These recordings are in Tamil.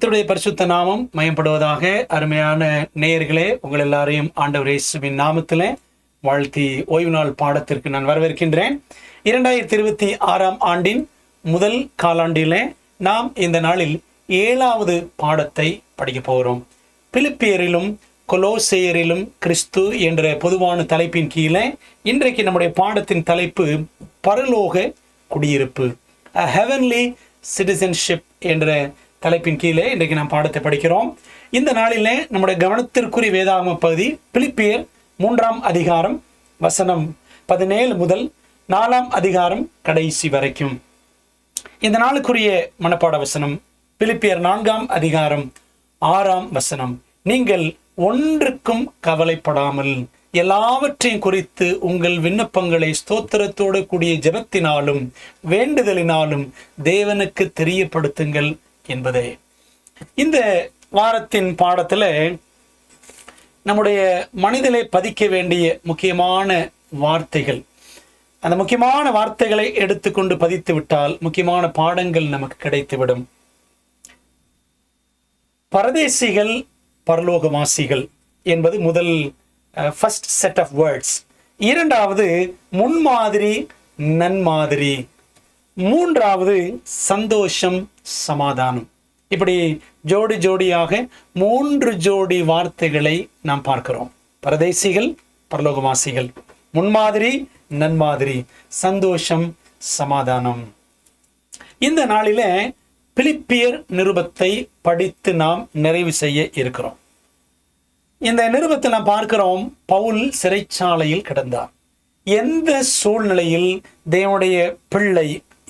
கர்த்தருடைய பரிசுத்த நாமம் மயப்படுவதாக. அருமையான நேயர்களே, உங்கள் எல்லாரையும் ஆண்டவர் இயேசுவின் நாமத்திலே வாழ்த்தி ஓய்வு நாள் பாடத்திற்கு நான் வரவேற்கின்றேன். 2026 ஆண்டின் முதல் காலாண்டிலே நாம் இந்த நாளில் 7வது பாடத்தை படிக்க போகிறோம். பிலிப்பியரிலும் கொலோசேயரிலும் கிறிஸ்து என்ற பொதுவான தலைப்பின் கீழே இன்றைக்கு நம்முடைய பாடத்தின் தலைப்பு பரலோக குடியிருப்பு, ஹெவன்லி சிட்டிசன்ஷிப் என்ற தலைப்பின் கீழே இன்றைக்கு நாம் பாடத்தை படிக்கிறோம். இந்த நாளிலே நம்முடைய கவனத்திற்குரிய வேதாகம பகுதி பிலிப்பியர் 3ஆம் அதிகாரம் வசனம் 17 முதல் 4ஆம் அதிகாரம் கடைசி வரைக்கும். இந்த நாளுக்குரிய மனப்பாட வசனம் பிலிப்பியர் 4ஆம் அதிகாரம் 6ஆம் வசனம். நீங்கள் ஒன்றுக்கும் கவலைப்படாமல் எல்லாவற்றையும் குறித்து உங்கள் விண்ணப்பங்களை ஸ்தோத்திரத்தோடு கூடிய ஜெபத்தினாலும் வேண்டுதலினாலும் தேவனுக்கு தெரியப்படுத்துங்கள் என்பதே. இந்த வாரத்தின் பாடத்தில் நம்முடைய மனிதனை பதிக்க வேண்டிய முக்கியமான வார்த்தைகள், அந்த முக்கியமான வார்த்தைகளை எடுத்துக்கொண்டு பதித்து விட்டால் முக்கியமான பாடங்கள் நமக்கு கிடைத்துவிடும். பரதேசிகள் பரலோகவாசிகள் என்பது முதல் ஃபர்ஸ்ட் செட் ஆஃப் வேர்ட்ஸ். இரண்டாவது முன்மாதிரி நன்மாதிரி. மூன்றாவது சந்தோஷம் சமாதானம். இப்படி ஜோடி ஜோடியாக 3 ஜோடி வார்த்தைகளை நாம் பார்க்கிறோம். பரதேசிகள் பரலோகவாசிகள், முன்மாதிரி நன்மாதிரி, சந்தோஷம் சமாதானம். இந்த நாளிலே பிலிப்பியர் நிருபத்தை படித்து நாம் நிறைவு செய்ய இருக்கிறோம். இந்த நிருபத்தை நாம் பார்க்கிறோம், பவுல் சிறைச்சாலையில் கிடந்தார். எந்த சூழ்நிலையில் தேவனுடைய பிள்ளை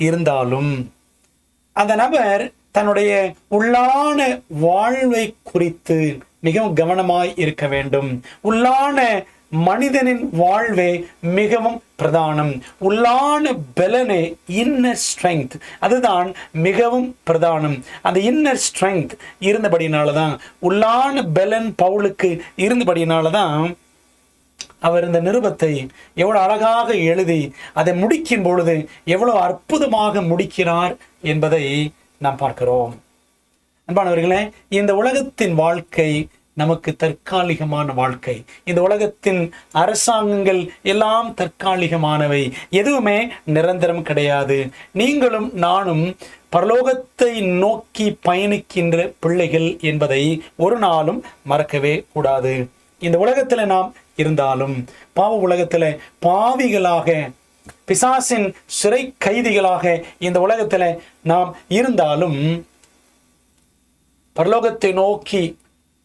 இருந்தாலும் அந்த நபர் தன்னுடைய உள்ளான வாழ்வை குறித்து மிகவும் கவனமாய் இருக்க வேண்டும். உள்ளான மனிதனின் வாழ்வே மிகவும் பிரதானம். உள்ளான பலனே, இன்னர் ஸ்ட்ரெங்க், அதுதான் மிகவும் பிரதானம். அந்த இன்னர் ஸ்ட்ரெங்க் இருந்தபடினாலதான், உள்ளான பலன் பவுலுக்கு இருந்தபடினாலதான் அவர் இந்த நிருபத்தை எவ்வளவு அழகாக எழுதி அதை முடிக்கும் பொழுது எவ்வளவு அற்புதமாக முடிக்கிறார் என்பதை நாம் பார்க்கிறோம். அன்பானவர்களே, இந்த உலகத்தின் வாழ்க்கை நமக்கு தற்காலிகமான வாழ்க்கை. இந்த உலகத்தின் அரசாங்கங்கள் எல்லாம் தற்காலிகமானவை, எதுவுமே நிரந்தரம் கிடையாது. நீங்களும் நானும் பரலோகத்தை நோக்கி பயணிக்கின்ற பிள்ளைகள் என்பதை ஒரு நாளும் மறக்கவே கூடாது. இந்த உலகத்தில் நாம் இருந்தாலும், பாவ உலகத்தில் பாவிகளாக, பிசாசின் சிறை கைதிகளாக இந்த உலகத்தில் நாம் இருந்தாலும் பரலோகத்தை நோக்கி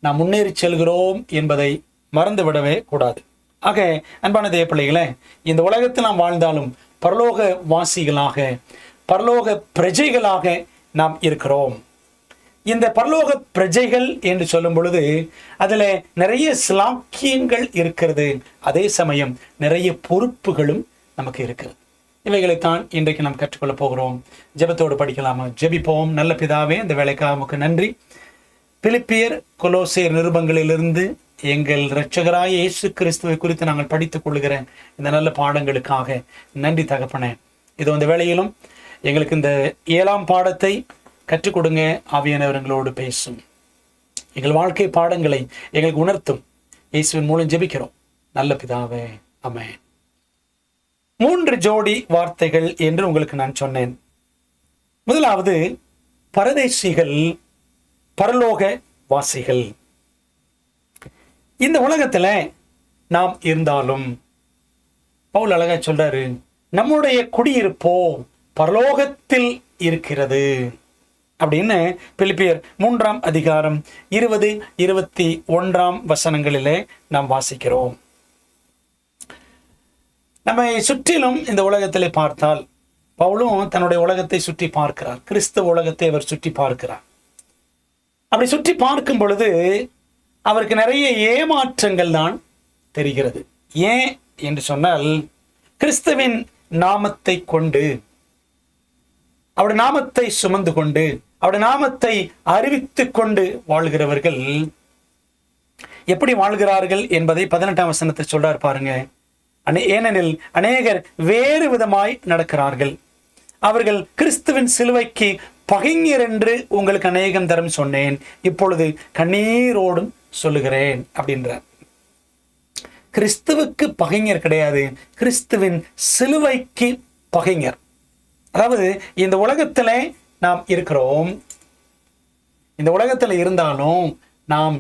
நாம் முன்னேறி செல்கிறோம் என்பதை மறந்துவிடவே கூடாது. ஆக அன்பான தேவ பிள்ளைகளே, இந்த உலகத்தில் நாம் வாழ்ந்தாலும் பரலோக வாசிகளாக, பரலோக பிரஜைகளாக நாம் இருக்கிறோம். இந்த பரலோக பிரஜைகள் என்று சொல்லும் பொழுது அதில் நிறைய ஸ்லாக்கியங்கள் இருக்கிறது, அதே சமயம் நிறைய பொறுப்புகளும் நமக்கு இருக்கிறது. இவைகளைத்தான் இன்றைக்கு நாம் கற்றுக்கொள்ள போகிறோம். ஜெபத்தோடு படிக்கலாமா? ஜெபிப்போம். நல்ல பிதாவே, இந்த வேலைக்காக நமக்கு நன்றி. பிலிப்பியர் கொலோசேயர் நிருபங்களிலிருந்து எங்கள் இரட்சகராய இயேசு கிறிஸ்துவை குறித்து நாங்கள் படித்துக் கொள்கிற இந்த நல்ல பாடங்களுக்காக நன்றி தகப்பனே. இது இந்த வேளையிலும் எங்களுக்கு இந்த 7ஆம் பாடத்தை கற்றுக் கொடுங்க. ஆவியானவர்களோடு பேசும், எங்கள் வாழ்க்கை பாடங்களை எங்களுக்கு உணர்த்தும். இயேசுவின் மூலம் ஜெபிக்கிறோம் நல்ல பிதாவே, ஆமென். 3 ஜோடி வார்த்தைகள் என்று உங்களுக்கு நான் சொன்னேன். முதலாவது பரதேசிகள் பரலோக வாசிகள். இந்த உலகத்துல நாம் இருந்தாலும் பவுல் அழகா சொல்றாரு, நம்முடைய குடியிருப்போ பரலோகத்தில் இருக்கிறது அப்படின்னு பிலிப்பியர் 3ஆம் அதிகாரம் 20, 21 வசனங்களிலே நாம் வாசிக்கிறோம். நம்மை சுற்றிலும் இந்த உலகத்திலே பார்த்தால், பவுலும் தன்னுடைய உலகத்தை சுற்றி பார்க்கிறார், கிறிஸ்தவ உலகத்தை அவர் சுற்றி பார்க்கிறார். அப்படி சுற்றி பார்க்கும் பொழுது அவருக்கு நிறைய ஏமாற்றங்கள் தான் தெரிகிறது. ஏன் என்று சொன்னால், கிறிஸ்துவின் நாமத்தை கொண்டு, அவருடைய நாமத்தை சுமந்து கொண்டு, அவருடைய நாமத்தை அறிவித்துக் கொண்டு வாழ்கிறவர்கள் எப்படி வாழ்கிறார்கள் என்பதை 18ஆம் வசனத்தை சொல்றார் பாருங்க. ஏனெனில் அநேகர் வேறு விதமாய் நடக்கிறார்கள். அவர்கள் கிறிஸ்துவின் சிலுவைக்கு பகைஞர் என்று உங்களுக்கு அநேகம் தரம் சொன்னேன், இப்பொழுது கண்ணீரோடும் சொல்லுகிறேன் அப்படின்றார். கிறிஸ்துவுக்கு பகைஞர் கிடையாது, கிறிஸ்துவின் சிலுவைக்கு பகைஞர். அதாவது இந்த உலகத்திலே நாம் இருக்கிறோம், இந்த உலகத்தில் இருந்தாலும் நாம்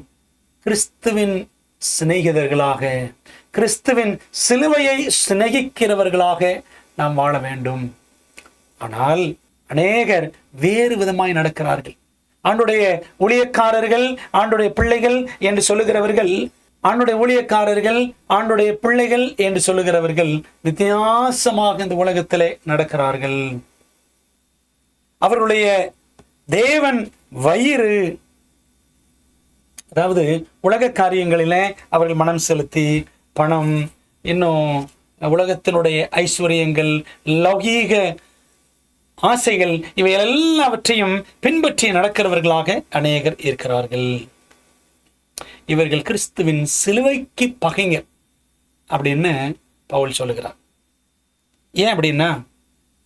கிறிஸ்துவின் சிநேகிதர்களாக, கிறிஸ்துவின் சிலுவையை சிநேகிக்கிறவர்களாக நாம் வாழ வேண்டும். ஆனால் அநேகர் வேறு விதமாய் நடக்கிறார்கள். ஆண்டுடைய ஊழியக்காரர்கள், ஆண்டுடைய பிள்ளைகள் என்று சொல்லுகிறவர்கள், ஆண்டுடைய ஊழியக்காரர்கள், ஆண்டுடைய பிள்ளைகள் என்று சொல்லுகிறவர்கள் வித்தியாசமாக இந்த உலகத்திலே நடக்கிறார்கள். அவர்களுடைய தேவன் வயிறு, அதாவது உலக காரியங்களிலே அவர்கள் மனம் செலுத்தி பணம், இன்னும் உலகத்தினுடைய ஐஸ்வர்யங்கள், லௌகீக ஆசைகள், இவை எல்லாவற்றையும் பின்பற்றி நடக்கிறவர்களாக அநேகர் இருக்கிறார்கள். இவர்கள் கிறிஸ்துவின் சிலுவைக்கு பகைஞர் அப்படின்னு பவுல் சொல்லுகிறார். ஏன் அப்படின்னா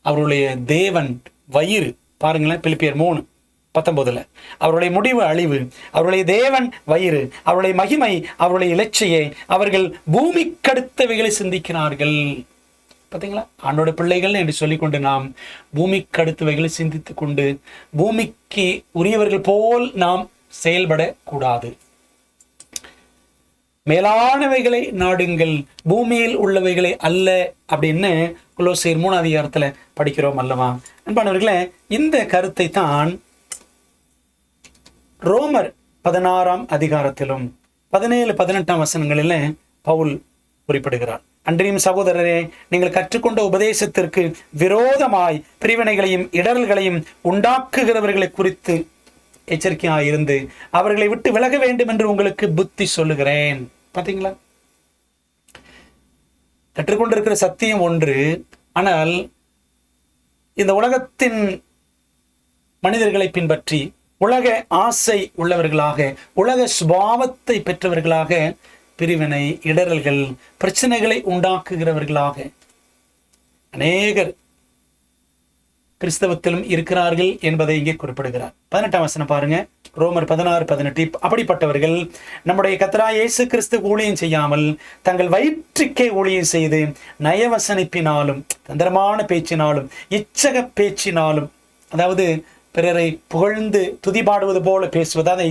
அவருடைய தேவன் வயிறு, பாருங்களேன், பிலிப்பியர் 3:19, அவருடைய முடிவு அழிவு, அவருடைய தேவன் வயிறு, அவருடைய மகிமை, அவருடைய இலட்சியை அவர்கள் பூமிக்கடுத்தவைகளை சிந்திக்கிறார்கள். பார்த்தீங்களா, ஆண்டோட பிள்ளைகள் என்று சொல்லிக்கொண்டு நாம் பூமிக்கு அடுத்தவைகளை சிந்தித்து கொண்டு பூமிக்கு உரியவர்கள் போல் நாம் செயல்படக்கூடாது. மேலானவைகளை நாடுங்கள், பூமியில் உள்ளவைகளை அல்ல அப்படின்னு கொலோசியர் 3 படிக்கிறோம் அல்லவா? அன்பானவர்களே, இந்த கருத்தை தான் ரோமர் 16 17-18 பவுல் குறிப்பிடுகிறார். அன்றையும் சகோதரரே, நீங்கள் கற்றுக்கொண்ட உபதேசத்திற்கு விரோதமாய் பிரிவினைகளையும் இடர்களையும் உண்டாக்குகிறவர்களை குறித்து எச்சரிக்கையாயிருந்து அவர்களை விட்டு விலக வேண்டும் என்று உங்களுக்கு புத்தி சொல்லுகிறேன். பார்த்தீங்களா, கற்றுக்கொண்டிருக்கிற சத்தியம் ஒன்று, ஆனால் இந்த உலகத்தின் மனிதர்களை பின்பற்றி உலக ஆசை உள்ளவர்களாக, உலக சுபாவத்தை பெற்றவர்களாக பிரிவினை, இடரல்கள், பிரச்சனைகளை உண்டாக்குகிறவர்களாக அநேகர் கிறிஸ்தவத்திலும் இருக்கிறார்கள் என்பதை இங்கே குறிப்பிடுகிறார். 18 பாருங்க, ரோமர் 16-18. அப்படிப்பட்டவர்கள் நம்முடைய கர்த்தராகிய இயேசு கிறிஸ்து ஊழியம் செய்யாமல் தங்கள் வயிற்றுக்கே ஊழியம் செய்து நயவசனிப்பினாலும் தந்திரமான பேச்சினாலும் இச்சக பேச்சினாலும், அதாவது பிறரை புகழ்ந்து துதிபாடுவது போல பேசுவது, அந்த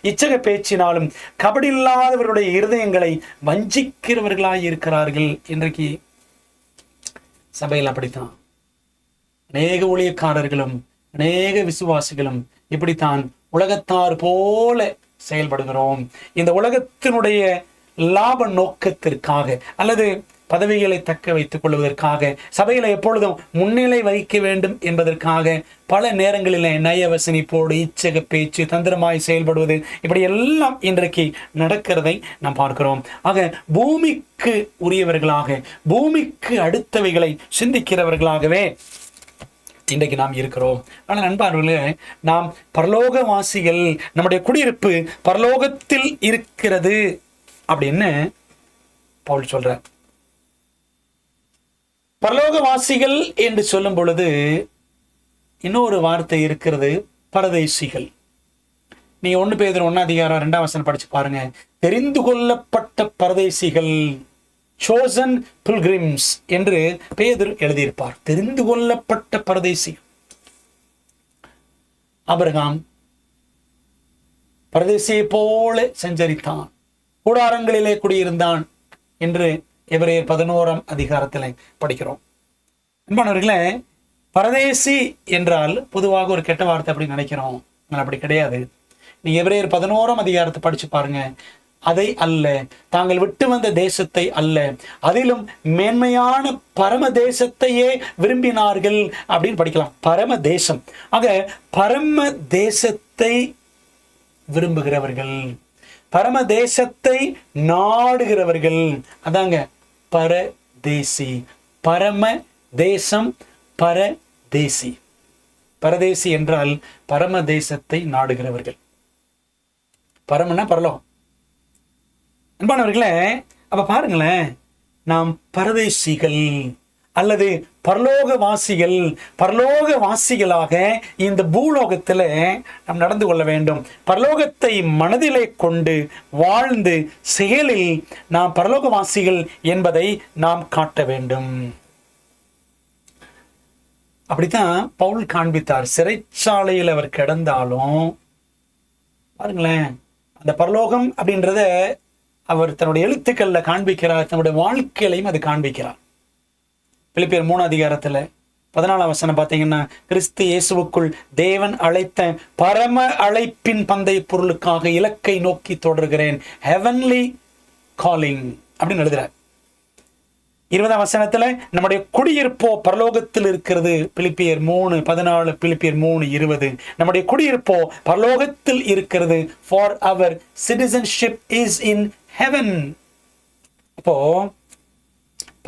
இச்சக பேச்சினாலும் கபடில்லாதவர்களுடைய இருதயங்களை வஞ்சிக்கிறவர்களாய் இருக்கிறார்கள். இன்றைக்கு சபையில் அப்படித்தான் அநேக ஊழியக்காரர்களும் அநேக விசுவாசிகளும் இப்படித்தான் உலகத்தார் போல செயல்படுகிறோம். இந்த உலகத்தினுடைய லாப நோக்கத்திற்காக அல்லது பதவிகளை தக்க வைத்துக் கொள்வதற்காக, சபையில எப்பொழுதும் முன்னிலை வைக்க வேண்டும் என்பதற்காக பல நேரங்களில் நயவசனிப்போடு இச்சக பேச்சு, தந்திரமாய் செயல்படுவது, இப்படி எல்லாம் இன்றைக்கு நடக்கிறதை நாம் பார்க்கிறோம். ஆக பூமிக்கு உரியவர்களாக, பூமிக்கு அடுத்தவைகளை சிந்திக்கிறவர்களாகவே இன்றைக்கு நாம் இருக்கிறோம். ஆனால் நண்பர்களே, நாம் பரலோகவாசிகள், நம்முடைய குடியிருப்பு பரலோகத்தில் இருக்கிறது அப்படின்னு பவுல் சொல்றார். பரலோகவாசிகள் என்று சொல்லும் பொழுது இன்னொரு வார்த்தை இருக்கிறது, பரதேசிகள். நீங்க 1 பேதுரு 1:2 படிச்சு பாருங்க. தெரிந்து கொள்ளப்பட்ட பரதேசிகள், chosen pilgrims என்று பேதுரு எழுதியிருப்பார். தெரிந்து கொள்ளப்பட்ட பரதேசிகள். ஆபிரகாம் பரதேசியை போல சஞ்சரித்தான், கூடாரங்களிலே குடியிருந்தான் என்று எபிரேயர் 11 படிக்கிறோம். அன்பானவர்களே, பரதேசி என்றால் பொதுவாக ஒரு கெட்ட வார்த்தை அப்படி நினைக்கிறோம். அப்படி கிடையாது. நீ எபிரேயர் 11 படிச்சு பாருங்க. அதை அல்ல, தாங்கள் விட்டு வந்த தேசத்தை அல்ல, அதிலும் மேன்மையான பரம தேசத்தையே விரும்பினார்கள் அப்படின்னு படிக்கலாம். பரம தேசம். ஆக பரம தேசத்தை விரும்புகிறவர்கள், பரம தேசத்தை நாடுகிறவர்கள், அதாங்க பரதேசி. பரம தேசம், பரதேசி. பரதேசி என்றால் பரம தேசத்தை நாடுகிறவர்கள். பரமனா பரலோகம். அன்பானவர்களே, அப்ப பாருங்களேன், நாம் பரதேசிகள். அல்லது பரலோகவாசிகளாக இந்த பூலோகத்தில் நாம் நடந்து கொள்ள வேண்டும். பரலோகத்தை மனதிலே கொண்டு வாழ்ந்து செயலில் நாம் பரலோகவாசிகள் என்பதை நாம் காட்ட வேண்டும். அப்படித்தான் பவுல் காண்பித்தார். சிறைச்சாலையில் அவர் கிடந்தாலும் பாருங்களேன், அந்த பரலோகம் அப்படின்றத அவர் தன்னுடைய எழுத்துக்கள்ல காண்பிக்கிறார், தன்னுடைய வாழ்க்கையிலையும் அது காண்பிக்கிறார். பிலிப்பியர் 3:14 பார்த்தீங்கன்னா, கிறிஸ்து இயேசுவுக்குள் தேவன் அழைத்த பரம அழைப்பின் பந்தய பொருளுக்காக இலக்கை நோக்கி தொடர்கிறேன், ஹெவன்லி காலிங் அப்படின்னு எழுதுறார். 20 நம்முடைய குடியிருப்போ பரலோகத்தில் இருக்கிறது. பிலிப்பியர் 3:14, பிலிப்பியர் 3:20. நம்முடைய குடியிருப்போ பரலோகத்தில் இருக்கிறது. For our citizenship is in heaven. அப்போ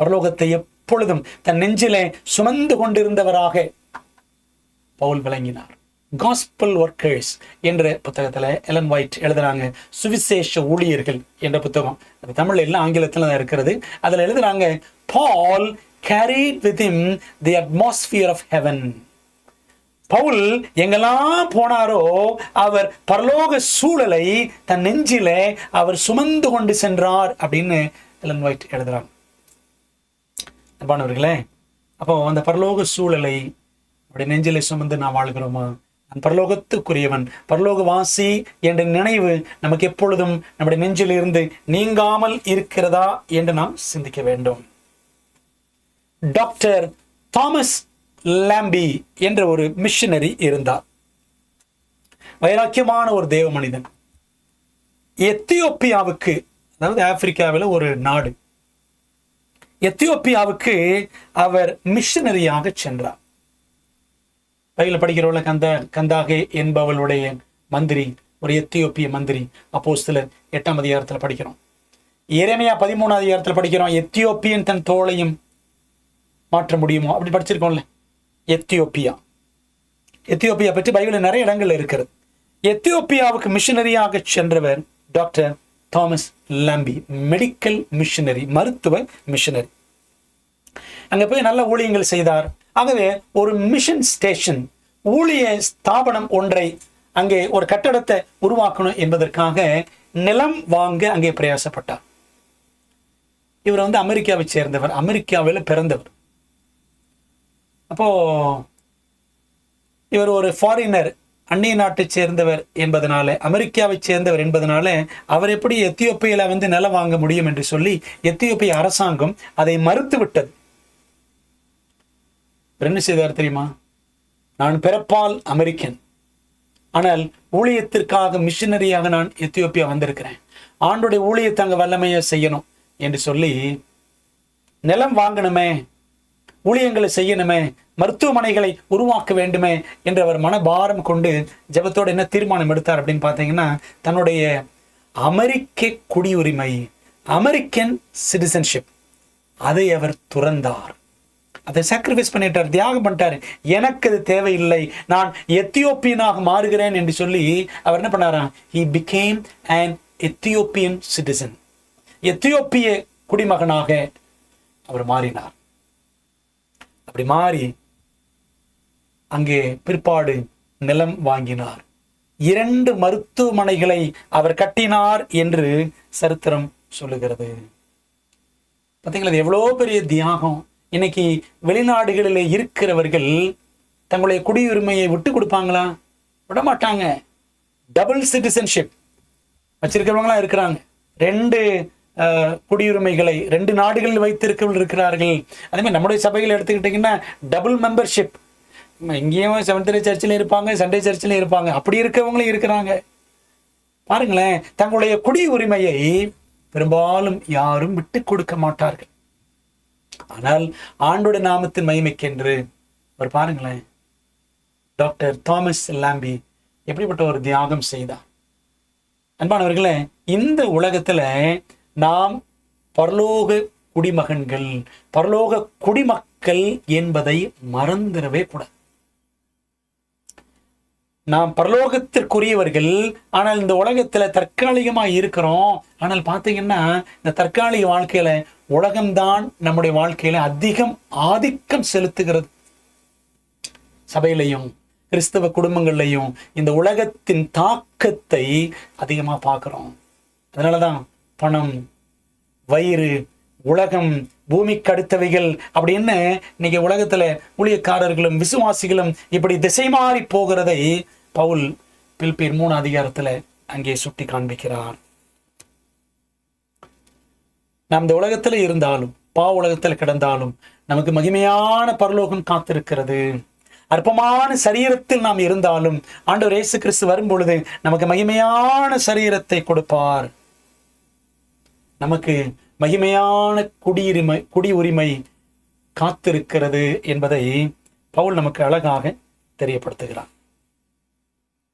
பரலோகத்தை எப்பொழுதும் தன் நெஞ்சிலே சுமந்து கொண்டிருந்தவராக பவுல் விளங்கினார். காஸ்பல் ஒர்க்கர்ஸ் என்ற புத்தகத்தில் எலன் ஒயிட் எழுதுறாங்க, சுவிசேஷ ஊழியர்கள் என்ற புத்தகம். அது தமிழ்ல இல்லை, ஆங்கிலத்தில் தான் இருக்கிறது. அதில் எழுதுறாங்க, Paul carried with him the atmosphere of heaven. Pavul எங்கெல்லாம் போனாரோ அவர் பரலோக சூழலை தன் நெஞ்சிலே அவர் சுமந்து கொண்டு சென்றார் அப்படின்னு எலன் ஒயிட் எழுதுறாங்க. அன்பானவர்களே, அப்போ அந்த பரலோக சூழலை அப்படி நெஞ்சிலே சுமந்து நாம் வாழ்கிறோமா? நான் பரலோகத்துக்குரியவன், பரலோகவாசி என்ற நினைவு நமக்கு எப்பொழுதும் நம்முடைய நெஞ்சில் இருந்து நீங்காமல் இருக்கிறதா என்று நாம் சிந்திக்க வேண்டும். டாக்டர் தாமஸ் லாம்பி என்ற ஒரு மிஷனரி இருந்தார். வைராக்கியமான ஒரு தேவ மனிதன். எத்தியோப்பியாவுக்கு, அதாவது ஆப்பிரிக்காவில் ஒரு நாடு, எத்தியோப்பியாவுக்கு அவர் மிஷனரியாக சென்றார். பைபிள் படிக்கிறவள கந்தாகே என்பவளுடைய மந்திரி, ஒரு எத்தியோப்பிய மந்திரி. அப்போஸ்தலர் 8 படிக்கிறோம். எரேமியா 13 படிக்கிறோம், எத்தியோப்பியன் தன் தோளையும் மாற்ற முடியுமோ அப்படி படிச்சிருக்கோம்ல. எத்தியோப்பியா பற்றி பைபிளில் நிறைய இடங்கள் இருக்கிறது. எத்தியோப்பியாவுக்கு மிஷனரியாக சென்றவர் doctor Thomas Lambie, medical missionary, மருத்துவ மிஷனரி. அங்க போய் நல்ல ஊழியங்கள் செய்தார். ஆகவே ஒரு மிஷன் ஸ்டேஷன், ஊழிய ஸ்தாபனம் ஒன்றை, அங்கே ஒரு கட்டடத்தை உருவாக்கணும் என்பதற்காக நிலம் வாங்க அங்கே பிரயாசப்பட்டார். இவர் அமெரிக்காவை சேர்ந்தவர், அமெரிக்காவில் பிறந்தவர். அப்போ இவர் ஒரு ஃபாரினர், அந்நிய நாட்டை சேர்ந்தவர் என்பதனால, அமெரிக்காவை சேர்ந்தவர் என்பதனால அவர் எப்படி எத்தியோப்பியில நிலம் வாங்க முடியும் என்று சொல்லி எத்தியோப்பிய அரசாங்கம் அதை மறுத்து விட்டது. என்ன செய்தார் தெரியுமா? நான் பிறப்பால் அமெரிக்கன், ஆனால் ஊழியத்திற்காக மிஷனரியாக நான் எத்தியோப்பியா வந்திருக்கிறேன், ஆண்டுடைய ஊழியத்தை அங்க வல்லமையை செய்யணும் என்று சொல்லி நிலம் வாங்கணுமே, ஊழியங்களை செய்யணுமே, மருத்துவமனைகளை உருவாக்க வேண்டுமே என்று அவர் மனபாரம் கொண்டு ஜெபத்தோடு என்ன தீர்மானம் எடுத்தார் அப்படின்னு பார்த்தீங்கன்னா, தன்னுடைய அமெரிக்க குடியுரிமை, அமெரிக்கன் சிட்டிசன்ஷிப், அதை அவர் துறந்தார். அதை சாக்ரிஃபைஸ் பண்ணிட்டார், தியாகம் பண்ணிட்டார். எனக்கு அது தேவையில்லை, நான் எத்தியோப்பியனாக மாறுகிறேன் என்று சொல்லி அவர் என்ன பண்ணாரா? he became an Ethiopian citizen. எத்தியோப்பிய குடிமகனாக அவர் மாறினார். அப்படி மாறி அங்கே பிற்பாடு நிலம் வாங்கினார். 2 மருத்துவமனைகளை அவர் கட்டினார் என்று சரித்திரம் சொல்லுகிறது. பார்த்தீங்களா, எவ்வளோ பெரிய தியாகம். இன்னைக்கு வெளிநாடுகளில் இருக்கிறவர்கள் தங்களுடைய குடியுரிமையை விட்டு கொடுப்பாங்களா? விட மாட்டாங்க. டபுள் சிட்டிசன்ஷிப் வச்சிருக்கிறவங்களா இருக்கிறாங்க. 2 குடியுரிமைகளை 2 நாடுகளில் வைத்திருக்கவர்கள் இருக்கிறார்கள். அதே மாதிரி நம்முடைய சபைகள் எடுத்துக்கிட்டிங்கன்னா டபுள் மெம்பர்ஷிப், இங்கேயும் செவன்த் டே சர்ச்சில் இருப்பாங்க, சண்டே சர்ச்சில் இருப்பாங்க, அப்படி இருக்கவங்களும் இருக்கிறாங்க. பாருங்களேன், தங்களுடைய குடியுரிமையை பெரும்பாலும் யாரும் விட்டு கொடுக்க மாட்டார்கள். ஆனால் ஆண்டோட நாமத்தின் மகிமைக்கென்று அவர் பாருங்களேன், டாக்டர் தாமஸ் லாம்பி எப்படிப்பட்ட ஒரு தியாகம் செய்தார். அன்பானவர்களே, இந்த உலகத்துல நாம் பரலோக குடிமகன்கள், பரலோக குடிமக்கள் என்பதை மறந்துடவே கூடாது. நாம் பரலோகத்திற்குரியவர்கள், ஆனால் இந்த உலகத்துல தற்காலிகமா இருக்கிறோம். ஆனால் பாத்தீங்கன்னா இந்த தற்காலிக வாழ்க்கையில உலகம்தான் நம்முடைய வாழ்க்கையில அதிகம் ஆதிக்கம் செலுத்துகிறது. சபையிலையும் கிறிஸ்தவ குடும்பங்கள்லையும் இந்த உலகத்தின் தாக்கத்தை அதிகமா பார்க்கிறோம். அதனாலதான் பணம், வயிறு, உலகம், பூமிக்கு அடுத்தவைகள் அப்படின்னு இன்னைக்கு உலகத்துல ஊழியக்காரர்களும் விசுவாசிகளும் இப்படி திசை மாறி போகிறதை பவுல் பிலிப்பியர் 3 அதிகாரத்துல அங்கே சுட்டி காண்பிக்கிறார். நாம் இந்த உலகத்துல இருந்தாலும், உலகத்துல கிடந்தாலும் நமக்கு மகிமையான பரலோகம் காத்திருக்கிறது. அற்பமான சரீரத்தில் நாம் இருந்தாலும் ஆண்டவர் இயேசு கிறிஸ்து வரும் பொழுது நமக்கு மகிமையான சரீரத்தை கொடுப்பார். நமக்கு மகிமையான குடியுரிமை காத்திருக்கிறது என்பதை பவுல் நமக்கு அழகாக தெரியப்படுத்துகிறார்.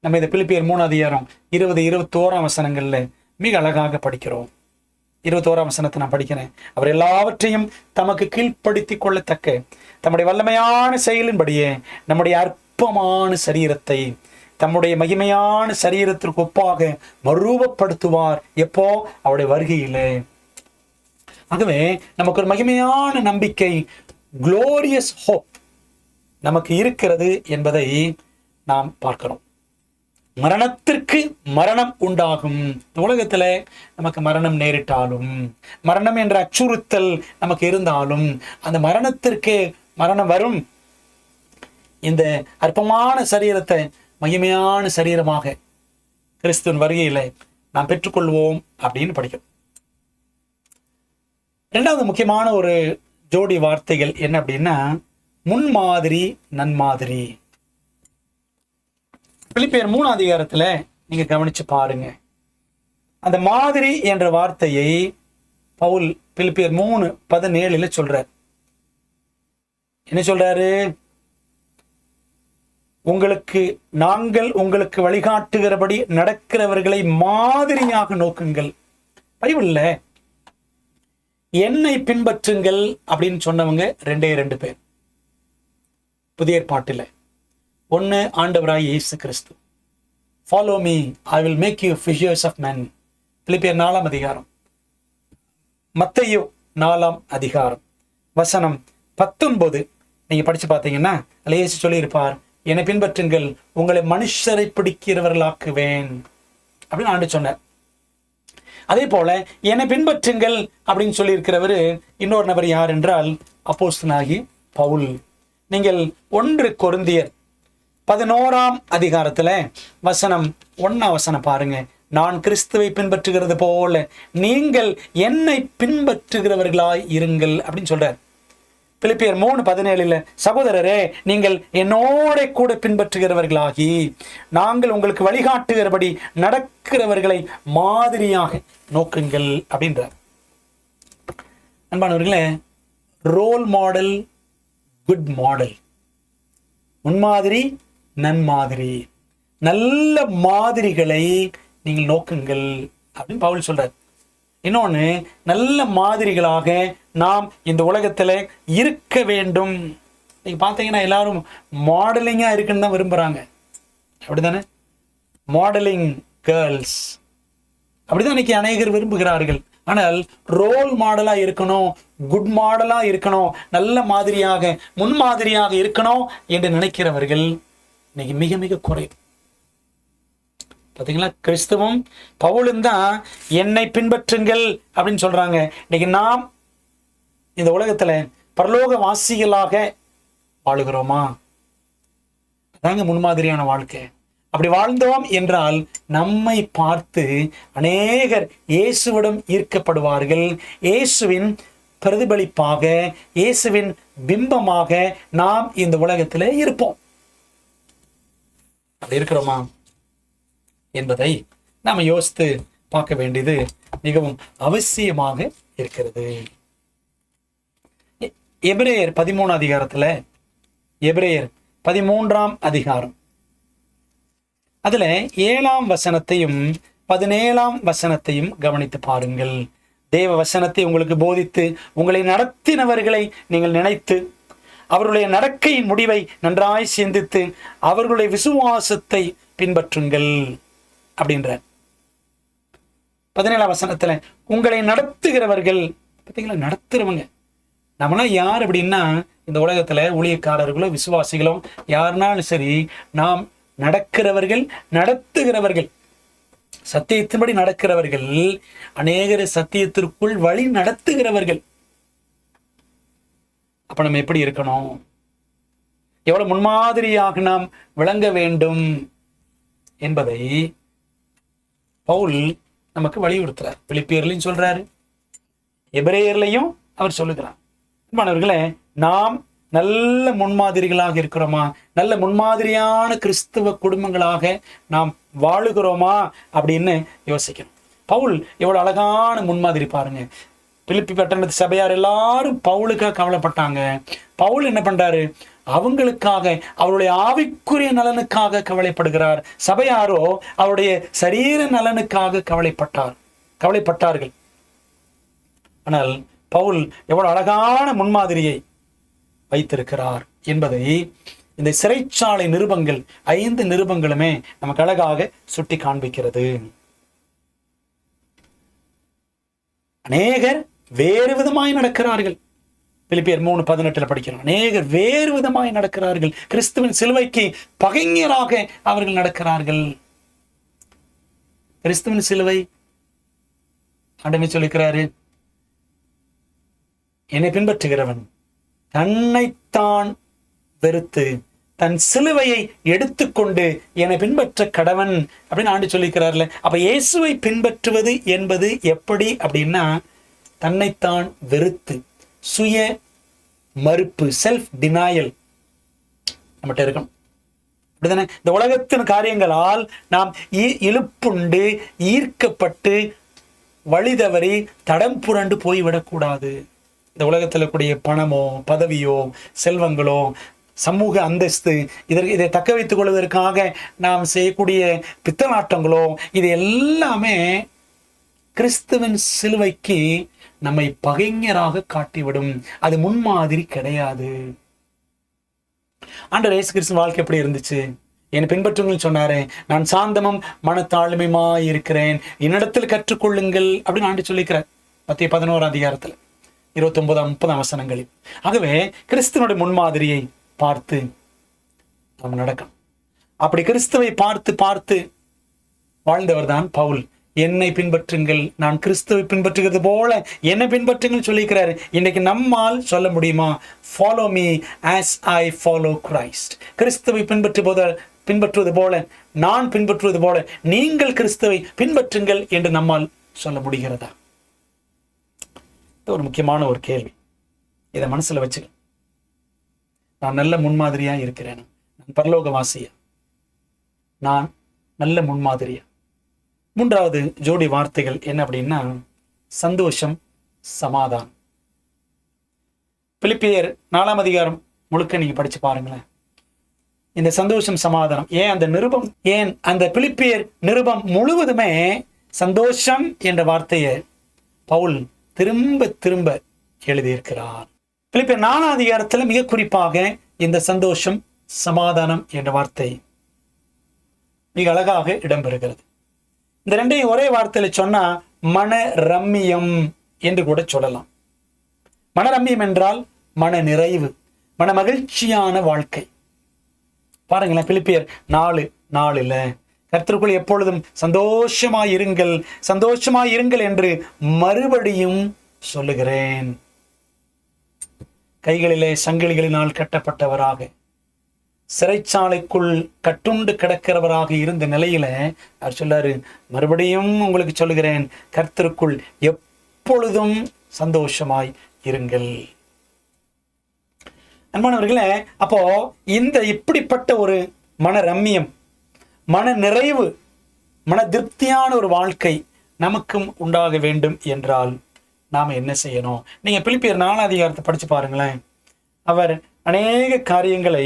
நம்ம இந்த பிலிப்பியர் 3 அதிகாரம் 20-21 வசனங்கள்ல மிக அழகாக படிக்கிறோம். 21 வசனத்தை நான் படிக்கிறேன். அவர் எல்லாவற்றையும் தமக்கு கீழ்ப்படுத்தி கொள்ளத்தக்க தம்முடைய வல்லமையான செயலின்படியே நம்முடைய அற்பமான சரீரத்தை தம்முடைய மகிமையான சரீரத்திற்கு ஒப்பாக மறுரூபப்படுத்துவார். எப்போ? அவருடைய வருகையிலே. ஆகவே நமக்கு ஒரு மகிமையான நம்பிக்கை, குளோரியஸ் ஹோப் நமக்கு இருக்கிறது என்பதை நாம் பார்க்கிறோம். மரணத்திற்கு மரணம் உண்டாகும். உலகத்துல நமக்கு மரணம் நேரிட்டாலும், மரணம் என்ற அச்சுறுத்தல் நமக்கு இருந்தாலும், அந்த மரணத்திற்கு மரணம் வரும். இந்த அற்பமான சரீரத்தை மகிமையான சரீரமாக கிறிஸ்துவின் வருகையில நாம் பெற்றுக்கொள்வோம் அப்படின்னு படிக்கிறோம். இரண்டாவது முக்கியமான ஒரு ஜோடி வார்த்தைகள் என்ன அப்படின்னா, முன்மாதிரி, நன்மாதிரி. பிலிப்பியர் 3 அதிகாரத்துல நீங்க கவனிச்சு பாருங்க. அந்த மாதிரி என்ற வார்த்தையை பவுல் பிலிப்பியர் 3:17 சொல்றார். என்ன சொல்றாரு? நாங்கள் உங்களுக்கு வழிகாட்டுகிறபடி நடக்கிறவர்களை மாதிரியாக நோக்குங்கள். பைபிள்ல என்னை பின்பற்றுங்கள் அப்படின்னு சொன்னவங்க 2 பேர். புதிய ஏற்பாட்டில் ஒன்னு ஆண்டவராய் இயேசு கிறிஸ்து. Follow me, I will make you fishers of men. பிலிப்பியர் 4 அதிகாரம். மத்தேயு 4 அதிகாரம் வசனம் 19 நீங்க படிச்சு பார்த்தீங்கன்னா அதுல இயேசு சொல்லியிருப்பார், என்னை பின்பற்றுங்கள், உங்களை மனுஷரை பிடிக்கிறவர்களாக்குவேன் அப்படின்னு ஆண்டு சொன்னார். அதே போல என்னை பின்பற்றுங்கள் அப்படின்னு சொல்லியிருக்கிறவர் இன்னொரு நபர் யார் என்றால் அப்போஸ்தலனாகிய பவுல். நீங்கள் 1 கொரிந்தியர் 11 அதிகாரத்துல வசனம் 1 பாருங்க. நான் கிறிஸ்துவை பின்பற்றுகிறது போல நீங்கள் என்னை பின்பற்றுகிறவர்களாய் இருங்கள் அப்படின்னு சொல்றார். பிலிப்பியர் 3:17 சகோதரரே, நீங்கள் என்னோட கூட பின்பற்றுகிறவர்களாகி நாங்கள் உங்களுக்கு வழிகாட்டுகிறபடி நடக்கிறவர்களை மாதிரியாக நோக்குங்கள் அப்படின்றார். அன்பானவர்களே, ரோல் மாடல், குட் மாடல், முன்மாதிரி, நன்மாதிரி, நல்ல மாதிரிகளை நீங்கள் நோக்குங்கள் அப்படின்னு பவுல் சொல்றார். இன்னொன்னு, நல்ல மாதிரிகளாக நாம் இந்த உலகத்துல இருக்க வேண்டும். நீங்க பாத்தீங்கன்னா எல்லாரும் மாடலிங்கா இருக்குன்னு தான் விரும்புறாங்க, அப்படித்தானே? மாடலிங் கேர்ள்ஸ் அப்படிதான் இன்னைக்கு அநேகர் விரும்புகிறார்கள். ஆனால் ரோல் மாடலா இருக்கணும், குட் மாடலா இருக்கணும், நல்ல மாதிரியாக முன்மாதிரியாக இருக்கணும் என்று நினைக்கிறவர்கள் இன்னைக்கு மிக மிக குறைவு. பார்த்தீங்களா? கிறிஸ்துவும் பவுலும் தான் என்னை பின்பற்றுங்கள் அப்படின்னு சொல்றாங்க. இன்னைக்கு நாம் இந்த உலகத்துல பரலோக வாசிகளாக வாழுகிறோமா? அதாங்க முன்மாதிரியான வாழ்க்கை. அப்படி வாழ்ந்தோம் என்றால் நம்மை பார்த்து அநேகர் இயேசுவிடம் ஈர்க்கப்படுவார்கள். இயேசுவின் பிரதிபலிப்பாக, இயேசுவின் பிம்பமாக நாம் இந்த உலகத்தில் இருப்போம். அப்படி இருக்கிறோமா என்பதை நாம் யோசித்து பார்க்க வேண்டியது மிகவும் அவசியமாக இருக்கிறது. எபிரேயர் 13 அதிகாரத்துல, எபிரேயர் 13 அதிகாரம் அதுல 7 வசனத்தையும் 17 வசனத்தையும் கவனித்து பாருங்கள். தேவ வசனத்தை உங்களுக்கு போதித்து உங்களை நடத்தினவர்களை நீங்கள் நினைத்து அவர்களுடைய நடக்கையின் முடிவை நன்றாய் சிந்தித்து அவர்களுடைய விசுவாசத்தை பின்பற்றுங்கள் அப்படின்ற 17ஆம் வசனத்துல உங்களை நடத்துகிறவர்கள், பார்த்தீங்களா, நடத்துறவங்க. நம்மளாம் யார் அப்படின்னா, இந்த உலகத்துல ஊழியக்காரர்களோ விசுவாசிகளோ யாருனாலும் சரி, நாம் நடக்கிறவர்கள், நடத்துகிறவர்கள், சத்தியத்தின்படி நடக்கிறவர்கள், அநேகரை சத்தியத்திற்குள் வழி நடத்துகிறவர்கள். அப்ப நம்ம எப்படி இருக்கணும், எவ்வளவு முன்மாதிரியாக நாம் விளங்க வேண்டும் என்பதை பவுல் நமக்கு வலியுறுத்துறார். பிலிப்பியர்லையும் சொல்றாரு, எபிரேயர்லையும் அவர் சொல்லுகிறார். மாணவர்களே, நாம் நல்ல முன்மாதிரிகளாக இருக்கிறோமா, நல்ல முன்மாதிரியான கிறிஸ்துவ குடும்பங்களாக நாம் வாழுகிறோமா அப்படின்னு யோசிக்கணும். பவுல் எவ்வளவு அழகான முன்மாதிரி பாருங்க. பிலிப்பி பட்டணத்து சபையார் எல்லாரும் பவுலுக்காக கவலைப்பட்டாங்க. பவுல் என்ன பண்றாரு, அவங்களுக்காக, அவருடைய ஆவிக்குரிய நலனுக்காக கவலைப்படுகிறார். சபையாரோ அவருடைய சரீர நலனுக்காக கவலைப்பட்டார்கள். ஆனால் பவுல் எவ்வளவு அழகான முன்மாதிரியை வைத்திருக்கிறார் என்பதை இந்த சிறைச்சாலை நிருபங்கள், 5 நிருபங்களுமே நமக்கு அழகாக சுட்டி காண்பிக்கிறது. அநேகர் வேறு விதமாய் நடக்கிறார்கள். பிலிப்பியர் 3:18 படிக்கிறோம். அநேகர் வேறு விதமாய் நடக்கிறார்கள். கிறிஸ்துவின் சிலுவைக்கு பகைஞராக அவர்கள் நடக்கிறார்கள். கிறிஸ்துவின் சிலுவை ஆண்டவர் சொல்லிக்கிறாரு, என்னை பின்பற்றுகிறவன் தன்னைத்தான் வெறுத்து தன் சிலுவையை எடுத்துக்கொண்டு என்னை பின்பற்ற கடவன் அப்படின்னு ஆண்டு சொல்லிக்கிறார்ல. அப்ப இயேசுவை பின்பற்றுவது என்பது எப்படி அப்படின்னா, தன்னைத்தான் வெறுத்து, சுய மறுப்பு, செல்ஃப் டினாயல் நம்மகிட்ட இருக்கணும். அப்படிதானே? இந்த உலகத்தின் காரியங்களால் நாம் இழுப்புண்டு ஈர்க்கப்பட்டு வழி தவறி தடம் புரண்டு போய்விடக்கூடாது. இந்த உலகத்தில் கூடிய பணமோ பதவியோ செல்வங்களோ சமூக அந்தஸ்து, இதை தக்க வைத்துக் கொள்வதற்காக நாம் செய்யக்கூடிய பித்தநாட்டங்களோ, இது எல்லாமே கிறிஸ்துவின் சிலுவைக்கு நம்மை பகைஞராக காட்டிவிடும். அது முன்மாதிரி கிடையாது. ஆண்டவர் இயேசு கிறிஸ்து வாழ்க்கை எப்படி இருந்துச்சு? என்னை பின்பற்றுங்கள் சொன்னாரு. நான் சாந்தமும் மனத்தாழ்மையுமாய் இருக்கிறேன், என்னிடத்தில் கற்றுக்கொள்ளுங்கள் அப்படின்னு ஆண்டு சொல்லிக்கிறார். மத்திய 11ஆம் அதிகாரத்தில் 29-30 வசனங்களில். ஆகவே கிறிஸ்துவனுடைய முன்மாதிரியை பார்த்து நாம் நடக்கணும். அப்படி கிறிஸ்துவை பார்த்து பார்த்து வாழ்ந்தவர் தான் பவுல். என்னை பின்பற்றுங்கள், நான் கிறிஸ்துவை பின்பற்றுகிறது போல என்னை பின்பற்றுங்கள் சொல்லிக்கிறாரு. இன்னைக்கு நம்மால் சொல்ல முடியுமா? Follow me as I follow Christ. கிறிஸ்துவை பின்பற்றுவது போல, நான் பின்பற்றுவது போல நீங்கள் கிறிஸ்துவை பின்பற்றுங்கள் என்று நம்மால் சொல்ல முடிகிறதா? இது ஒரு முக்கியமான ஒரு கேள்வி. இதை மனசுல வச்சு, நான் நல்ல முன்மாதிரியா இருக்கிறேன், நான் பரலோகவாசியா, நான் நல்ல முன்மாதிரியா? 3வது ஜோடி வார்த்தைகள் என்ன அப்படின்னா, சந்தோஷம், சமாதானம். பிலிப்பியர் 4ஆம் அதிகாரம் முழுக்க நீங்க படிச்சு பாருங்களேன். இந்த சந்தோஷம், சமாதானம், ஏன் அந்த பிலிப்பியர் நிருபம் முழுவதுமே சந்தோஷம் என்ற வார்த்தையை பவுல் திரும்ப திரும்ப எழுதியிருக்கிறார். பிலிப்பியர் 4ஆம் அதிகாரத்தில் மிக குறிப்பாக இந்த சந்தோஷம், சமாதானம் என்ற வார்த்தை மிக அழகாக இடம்பெறுகிறது. இந்த ரெண்டையும் ஒரே வார்த்தையில சொன்னா மன ரம்மியம் என்று கூட சொல்லலாம். மனரம்மியம் என்றால் மன நிறைவு, மன மகிழ்ச்சியான வாழ்க்கை. பாருங்களேன், பிலிப்பியர் 4:4 கர்த்தருக்குள் எப்பொழுதும் சந்தோஷமாயிருங்கள் என்று மறுபடியும் சொல்லுகிறேன். கைகளிலே சங்கிலிகளினால் கட்டப்பட்டவராக, சிறைச்சாலைக்குள் கட்டுண்டு கிடக்கிறவராக இருந்த நிலையில அவர் சொல்லாரு, மறுபடியும் உங்களுக்கு சொல்லுகிறேன், கர்த்தருக்குள் எப்பொழுதும் சந்தோஷமாய் இருங்கள். அன்பானவர்களே, அப்போ இந்த இப்படிப்பட்ட ஒரு மன ரம்மியம், மன நிறைவு, மன திருப்தியான ஒரு வாழ்க்கை நமக்கும் உண்டாக வேண்டும் என்றால் நாம என்ன செய்யணும்? நீங்க பிலிப்பியர் 4ஆம் அதிகாரத்தை படிச்சு பாருங்களேன். அவர் அநேக காரியங்களை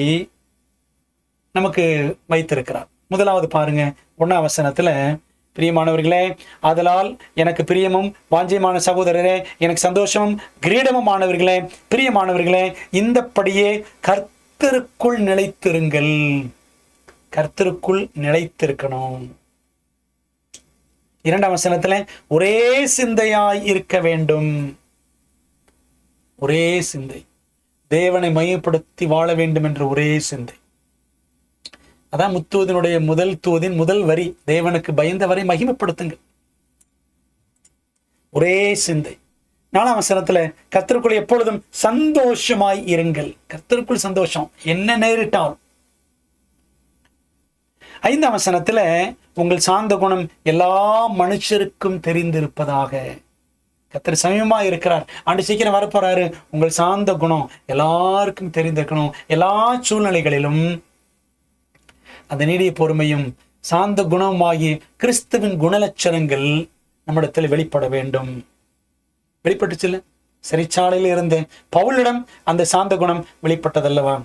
நமக்கு வைத்திருக்கிறார். முதலாவது பாருங்க, 1ஆம் வசனத்துல பிரியமானவர்களே, ஆதலால் எனக்கு பிரியமும் வாஞ்சியமான சகோதரரே, எனக்கு சந்தோஷமும் கிரீடமும் ஆனவர்களே, பிரியமானவர்களே, இந்தப்படியே கர்த்தருக்குள் நிலைத்திருங்கள். கர்த்தருக்குள் நிலைத்திருக்கணும். 2ஆம் வசனத்துல ஒரே சிந்தையாய் இருக்க வேண்டும். ஒரே சிந்தை, தேவனை மையப்படுத்தி வாழ வேண்டும் என்ற ஒரே சிந்தை. அதான் முத்தூதினுடைய முதல் தூதின் முதல் வரி, தேவனுக்கு பயந்தவரை மகிமைப்படுத்துங்கள். ஒரே சிந்தை. 4ஆம் வசனத்துல கர்த்தருக்குள் எப்பொழுதும் சந்தோஷமாய் இருங்கள். கர்த்தருக்குள் சந்தோஷம், என்ன நேரிட்டால். 5ஆம் வசனத்துல உங்கள் சாந்த குணம் எல்லா மனுஷருக்கும் தெரிந்திருப்பதாக. கர்த்தர் சமயமா இருக்கிறார், ஆண்டு சீக்கிரம் வரப்போறாரு. உங்கள் சாந்த குணம் எல்லாருக்கும் தெரிந்திருக்கணும். எல்லா சூழ்நிலைகளிலும் அந்த நீடிய பொறுமையும் சாந்த குணமாகிய கிறிஸ்துவின் குணலட்சணங்கள் நம்மிடத்தில் வெளிப்பட வேண்டும். வெளிப்பட்டுச்சுல்ல, சிறைச்சாலையில் இருந்த பவுலிடம் அந்த சாந்த குணம் வெளிப்பட்டதல்லவா?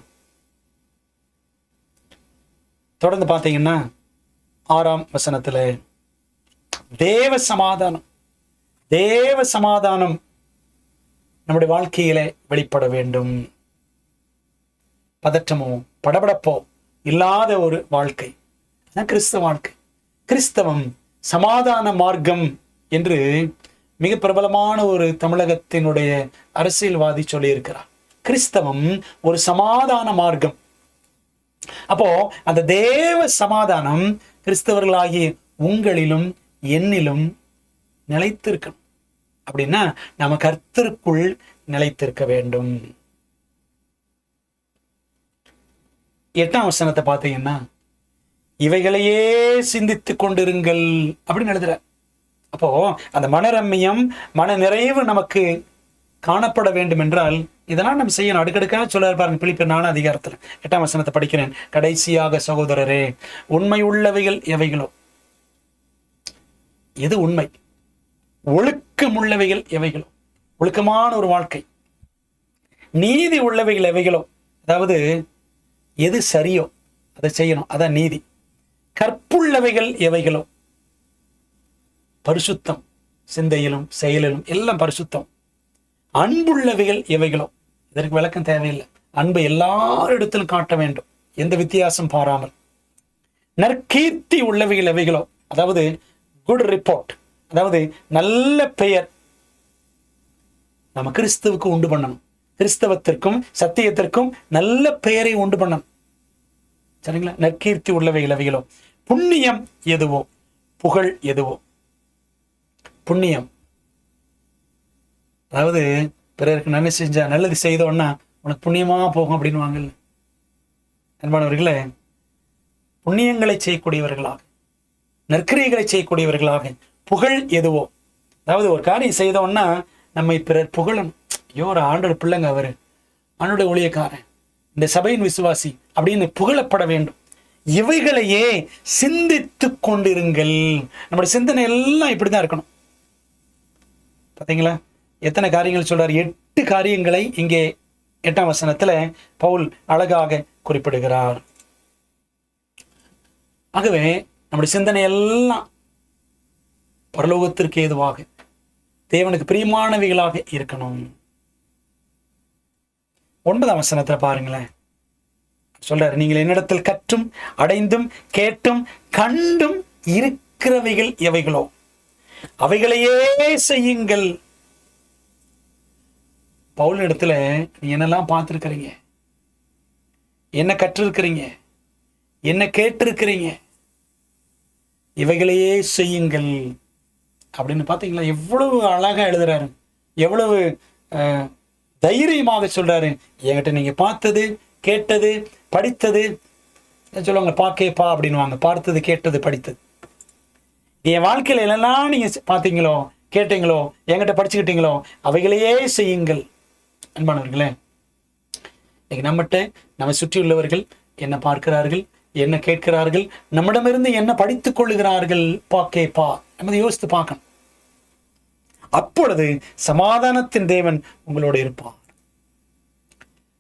தொடர்ந்து பார்த்தீங்கன்னா 6ஆம் வசனத்துல தேவ சமாதானம், தேவ சமாதானம் நம்முடைய வாழ்க்கையில வெளிப்பட வேண்டும். பதற்றமோ படபடப்போ இல்லாத ஒரு வாழ்க்கை தான் கிறிஸ்தவ வாழ்க்கை. கிறிஸ்தவம் சமாதான மார்க்கம் என்று மிக பிரபலமான ஒரு தமிழகத்தினுடைய அரசியல்வாதி சொல்லியிருக்கிறார். கிறிஸ்தவம் ஒரு சமாதான மார்க்கம். அப்போ அந்த தேவ சமாதானம் கிறிஸ்தவர்களாகிய உங்களிலும் என்னிலும் நிலைத்திருக்கணும். அப்படின்னா நாம கர்த்தருக்குள் நிலைத்திருக்க வேண்டும். 8ஆம் வசனத்தை பார்த்தீங்கன்னா இவைகளையே சிந்தித்துக் கொண்டிருங்கள் அப்படின்னு எழுதுற. அப்போ அந்த மனரம்மியம், மன நிறைவு நமக்கு காணப்பட வேண்டும் என்றால் இதெல்லாம் நம்ம செய்யணும். அடுக்கடுக்காக சொல்ல பாருங்க. பிலிப்பியர் 4ஆம் அதிகாரத்தில் 8ஆம் வசனத்தை படிக்கிறேன். கடைசியாக சகோதரரே, உண்மை உள்ளவைகள் எவைகளோ, எது உண்மை, ஒழுக்கம் உள்ளவைகள் எவைகளோ, ஒழுக்கமான ஒரு வாழ்க்கை, நீதி உள்ளவைகள் எவைகளோ, அதாவது எது சரியோ அதை செய்யணும், அதான் நீதி. கற்புள்ளவைகள் எவைகளோ, பரிசுத்தம், சிந்தையிலும் செயலிலும் எல்லாம் பரிசுத்தம். அன்புள்ளவைகள் எவைகளோ, இதற்கு விளக்கம் தேவையில்லை. அன்பு எல்லாரிடத்திலும் காட்ட வேண்டும், எந்த வித்தியாசம் பாராமல். நற்கீர்த்தி உள்ளவைகள் எவைகளோ, அதாவது குட் ரிப்போர்ட், அதாவது நல்ல பெயர் நம்ம கிறிஸ்துவுக்கு உண்டு பண்ணணும். கிறிஸ்தவத்திற்கும் சத்தியத்திற்கும் நல்ல பெயரை உண்டு பண்ணணும். சரிங்களா? நற்கீர்த்தி உள்ளவைகள் எவைகளோ. புண்ணியம் எதுவோ, புகழ் எதுவோ. புண்ணியம் அதாவது பிறருக்கு நன்மை செஞ்சா, நல்லது செய்தோன்னா உனக்கு புண்ணியமா போகும் அப்படின்னு வாங்கல. அன்பானவர்களே, புண்ணியங்களை செய்யக்கூடியவர்களாக, நற்கிரியைகளை செய்யக்கூடியவர்களாக, புகழ் எதுவோ, அதாவது ஒரு காரியம் செய்தோன்னா நம்மை பிறர் புகழணும். ஐயோ, ஒரு ஆண்டோட பிள்ளைங்க, அவரு ஆண்டோட ஊழியக்காரன், இந்த சபையின் விசுவாசி அப்படின்னு புகழப்பட வேண்டும். இவைகளையே சிந்தித்து கொண்டிருங்கள். நம்முடைய சிந்தனை எல்லாம் இப்படிதான் இருக்கணும். பார்த்தீங்களா எத்தனை காரியங்கள் சொல்றார்? 8 காரியங்களை இங்கே 8ஆம் வசனத்துல பவுல் அழகாக குறிப்பிடுகிறார். ஆகவே நம்முடைய சிந்தனை எல்லாம் பரலோகத்திற்கு ஏதுவாக, தேவனுக்கு பிரியமானவைகளாக இருக்கணும். 9ஆம் வசனத்துல பாருங்களேன், சொல்றாரு, நீங்கள் என்னிடத்தில் கற்றும் அடைந்தும் கேட்டும் கண்டும் இருக்கிறவைகள் எவைகளோ அவைகளையே செய்யுங்கள். பவுல் இடத்துல நீ என்னெல்லாம் பார்த்துருக்கிறீங்க, என்ன கற்றிருக்கிறீங்க, என்ன கேட்டிருக்கிறீங்க, இவைகளையே செய்யுங்கள் அப்படின்னு பார்த்தீங்களா? எவ்வளவு அழகா எழுதுறாரு, எவ்வளவு தைரியமாக சொல்றாரு. என்கிட்ட நீங்க பார்த்தது, கேட்டது, படித்தது, சொல்லுவாங்க பாக்கேப்பா அப்படின்வாங்க, பார்த்தது, கேட்டது, படித்தது. என் வாழ்க்கையில என்னெல்லாம் நீங்க பார்த்தீங்களோ, கேட்டீங்களோ, என்கிட்ட படிச்சுக்கிட்டீங்களோ அவைகளையே செய்யுங்கள். அன்பானவர்களே, நம்மகிட்ட நம்ம சுற்றியுள்ளவர்கள் என்ன பார்க்கிறார்கள், என்ன கேட்கிறார்கள், நம்மிடமிருந்து என்ன படித்துக் கொள்ளுகிறார்கள், பாக்கேப்பா, நம்ம யோசித்து பார்க்கணும். அப்பொழுது சமாதானத்தின் தேவன் உங்களோடு இருப்பார்.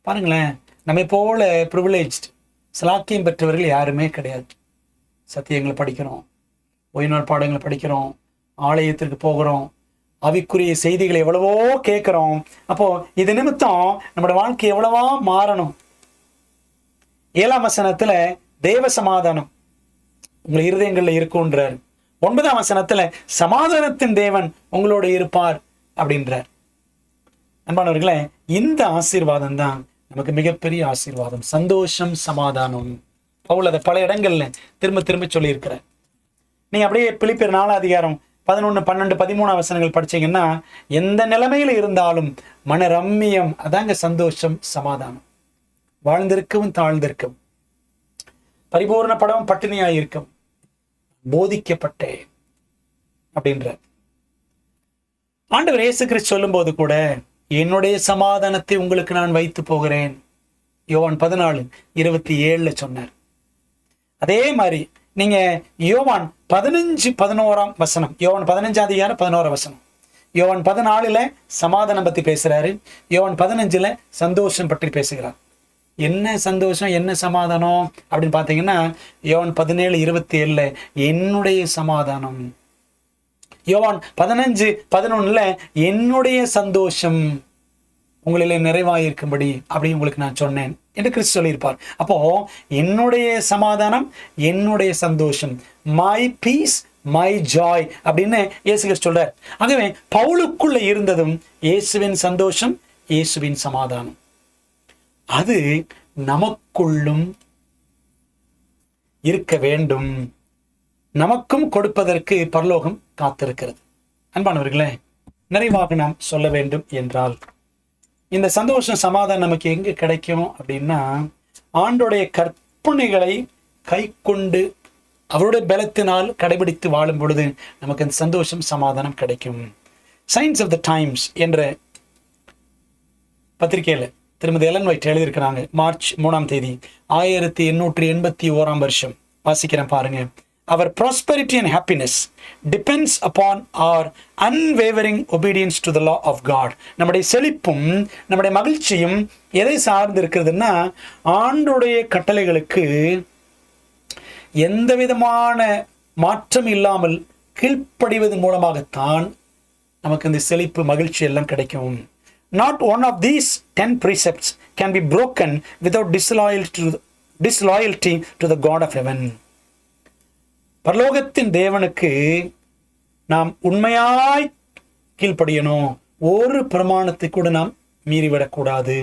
பாருங்களேன், நம்மை போல ப்ரிவிலேஜ்டு, சலாக்கியம் பெற்றவர்கள் யாருமே கிடையாது. சத்தியங்களை படிக்கிறோம், ஓய்வு நாள் பாடங்களை படிக்கிறோம், ஆலயத்திற்கு போகிறோம், ஆவிக்குரிய செய்திகளை எவ்வளவோ கேட்கிறோம். அப்போ இது நிமித்தம் நம்முடைய வாழ்க்கை எவ்வளவா மாறணும். 7ஆம் வசனத்துல தேவ சமாதானம் உங்கள் இருதயங்கள்ல இருக்குன்றார். 9ஆம் வசனத்துல சமாதானத்தின் தேவன் உங்களோட இருப்பார் அப்படின்றார். அன்பானவர்களே, இந்த ஆசீர்வாதம் தான் நமக்கு மிகப்பெரிய ஆசீர்வாதம். சந்தோஷம், சமாதானம். பவுல் அதை பல இடங்கள்ல திரும்ப திரும்ப சொல்லி இருக்கிறார். நீங்க அப்படியே பிலிப்பியர் 4 அதிகாரம் 11, 12, 13 வசனங்கள் படிச்சீங்கன்னா, எந்த நிலைமையில இருந்தாலும் மன ரம்மியம், அதாங்க சந்தோஷம், சமாதானம். வாழ்ந்திருக்கவும் தாழ்ந்திருக்கும், பரிபூர்ணப்படவும் பட்டினியாயிருக்கும், போதிக்கப்பட்டேன் அப்படின்ற ஆண்டவர் இயேசு கிறிஸ்து சொல்லும் போது கூட, என்னுடைய சமாதானத்தை உங்களுக்கு நான் வைத்து போகிறேன், யோவான் 14:27 சொன்னார். அதே மாதிரி நீங்க யோவான் 15:11 வசனம், யோவான் 15 அதிகாரம் 11 வசனம், யோவான் 14 சமாதானம் பத்தி பேசுறாரு, யோவான் 15 சந்தோஷம் பற்றி பேசுகிறார். என்ன சந்தோஷம், என்ன சமாதானம் அப்படின்னு பார்த்தீங்கன்னா, யோவான் 17:27 என்னுடைய சமாதானம், யோவான் 15:11 என்னுடைய சந்தோஷம் உங்களிலே நிறைவாயிருக்கும்படி அப்படி உங்களுக்கு நான் சொன்னேன் என்று கிறிஸ்து சொல்லியிருப்பார். அப்போ என்னுடைய சமாதானம், என்னுடைய சந்தோஷம், மை பீஸ், மை ஜாய் அப்படின்னு இயேசு கிறிஸ்து சொல்றார். ஆகவே பவுலுக்குள்ள இருந்ததும் இயேசுவின் சந்தோஷம், இயேசுவின் சமாதானம், அது நமக்குள்ளும் இருக்க வேண்டும். நமக்கும் கொடுப்பதற்கு பரலோகம் காத்திருக்கிறது. அன்பானவர்களே, நிறைவாக நாம் சொல்ல வேண்டும் என்றால், இந்த சந்தோஷம், சமாதானம் நமக்கு எங்க கிடைக்கும் அப்படின்னா, ஆண்டோடைய கற்பனைகளை கை கொண்டு அவருடைய பலத்தினால் கடைபிடித்து வாழும் பொழுது நமக்கு அந்த சந்தோஷம், சமாதானம் கிடைக்கும். சயின்ஸ் ஆஃப் த டைம்ஸ் என்ற பத்திரிகையில திருமதி எலன் ஒயிட் எழுதியிருக்கிறாங்க. மார்ச் 3ஆம் தேதி 1881 வருஷம். வாசிக்கிறேன் பாருங்க. Our prosperity and happiness depends upon our unwavering obedience to the law of God. நம்முடைய செழிப்பும் நம்முடைய மகிழ்ச்சியும் எதை சார்ந்து இருக்கிறதுன்னா, ஆண்டோடைய கட்டளைகளுக்கு எந்த விதமான மாற்றம் இல்லாமல் கீழ்ப்படிவதன் மூலமாகத்தான் நமக்கு இந்த செழிப்பு, மகிழ்ச்சி எல்லாம் கிடைக்கும். Not one of these 10 precepts can be broken without disloyalty to the God of heaven. பரலோகத்தின் தேவனுக்கு நாம் உண்மையாய் கீழ்ப்படியணும். ஒரு பிரமாணத்தை கூட நாம் மீறிவிடக்கூடாது.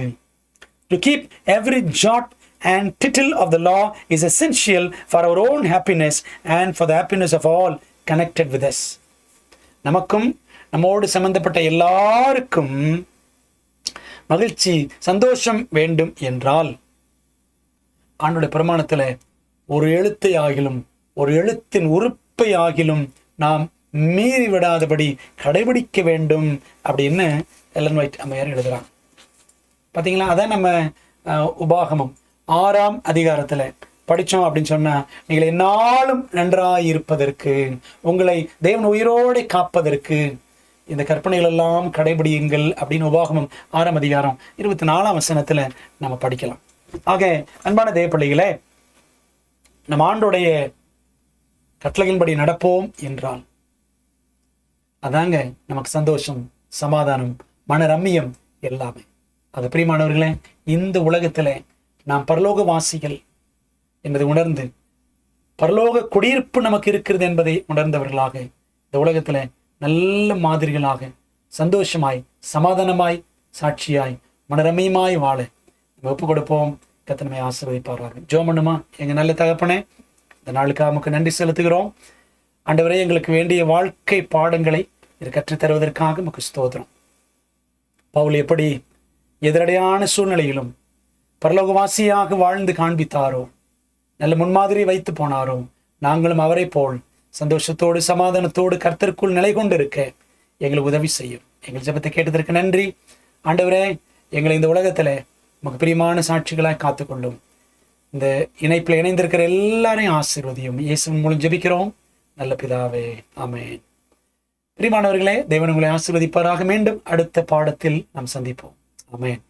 To keep every jot and tittle of the law is essential for our own happiness and for the happiness of all connected with us. நமக்கும் நம்மோடு சம்பந்தப்பட்ட எல்லாருக்கும் மகிழ்ச்சி, சந்தோஷம் வேண்டும் என்றால், ஆண்டோடைய பிரமாணத்துல ஒரு எழுத்தை ஆகிலும், ஒரு எழுத்தின் உறுப்பை ஆகிலும் நாம் மீறி விடாதபடி கடைபிடிக்க வேண்டும் அப்படின்னு எலன் ஒயிட் அம்மையார் எழுதுறாங்க. பார்த்தீங்களா? அதான் நம்ம உபாகமம் 6ஆம் அதிகாரத்துல படித்தோம் அப்படின்னு சொன்னா, நீங்கள் என்னாலும் நன்றாய் இருப்பதற்கு, உங்களை தேவன் உயிரோடு காப்பதற்கு இந்த கற்பனைகள் எல்லாம் கடைபிடியுங்கள் அப்படின்னு உபாகமம் 6ஆம் அதிகாரம் 24ஆம் வசனத்துல நம்ம படிக்கலாம். ஆக அன்பான தேவ பிள்ளைகளே, நம்ம ஆண்டோடைய கட்டளையின்படி நடப்போம் என்றால் அதாங்க நமக்கு சந்தோஷம், சமாதானம், மன ரம்மியம் எல்லாமே. அது பிரியமானவர்களே, இந்த உலகத்துல நாம் பரலோக வாசிகள் என்பதை உணர்ந்து, பரலோக குடியிருப்பு நமக்கு இருக்கிறது என்பதை உணர்ந்தவர்களாக இந்த உலகத்துல நல்ல மாதிரிகளாக சந்தோஷமாய், சமாதானமாய், சாட்சியாய், மனரம்மியமாய் வாழ நம்ம ஒப்பு கொடுப்போம். கர்த்தர் நம்மை ஆசீர்வதிப்பாராக. ஜெபம் பண்ணுமா? எங்க நல்ல தகப்பனே, இந்த நாளுக்காக நமக்கு நன்றி செலுத்துகிறோம். ஆண்டவரே, எங்களுக்கு வேண்டிய வாழ்க்கை பாடங்களை இது கற்றுத்தருவதற்காக நமக்கு ஸ்தோத்திரம். பவுல் எப்படி எதிரடையான சூழ்நிலையிலும் பரலோகவாசியாக வாழ்ந்து காண்பித்தாரோ, நல்ல முன்மாதிரி வைத்து போனாரோ, நாங்களும் அவரை போல் சந்தோஷத்தோடு, சமாதானத்தோடு கர்த்தருக்குள் நிலை கொண்டு இருக்க எங்களுக்கு உதவி செய்யும். எங்கள் ஜெபத்தை கேட்டதற்கு நன்றி. ஆண்டவரே, எங்களை இந்த உலகத்துல நமக்கு பிரியமான சாட்சிகளாய் காத்துக்கொள்ளும். இந்த இணைப்பில் இணைந்திருக்கிற எல்லாரையும் ஆசீர்வதியும். இயேசுவின் மூலம் ஜெபிக்கிறோம் நல்ல பிதாவே, ஆமென். பிரியமானவர்களே, தேவன் உங்களை ஆசீர்வதிப்பாராக. மீண்டும் அடுத்த பாடத்தில் நாம் சந்திப்போம். ஆமென்.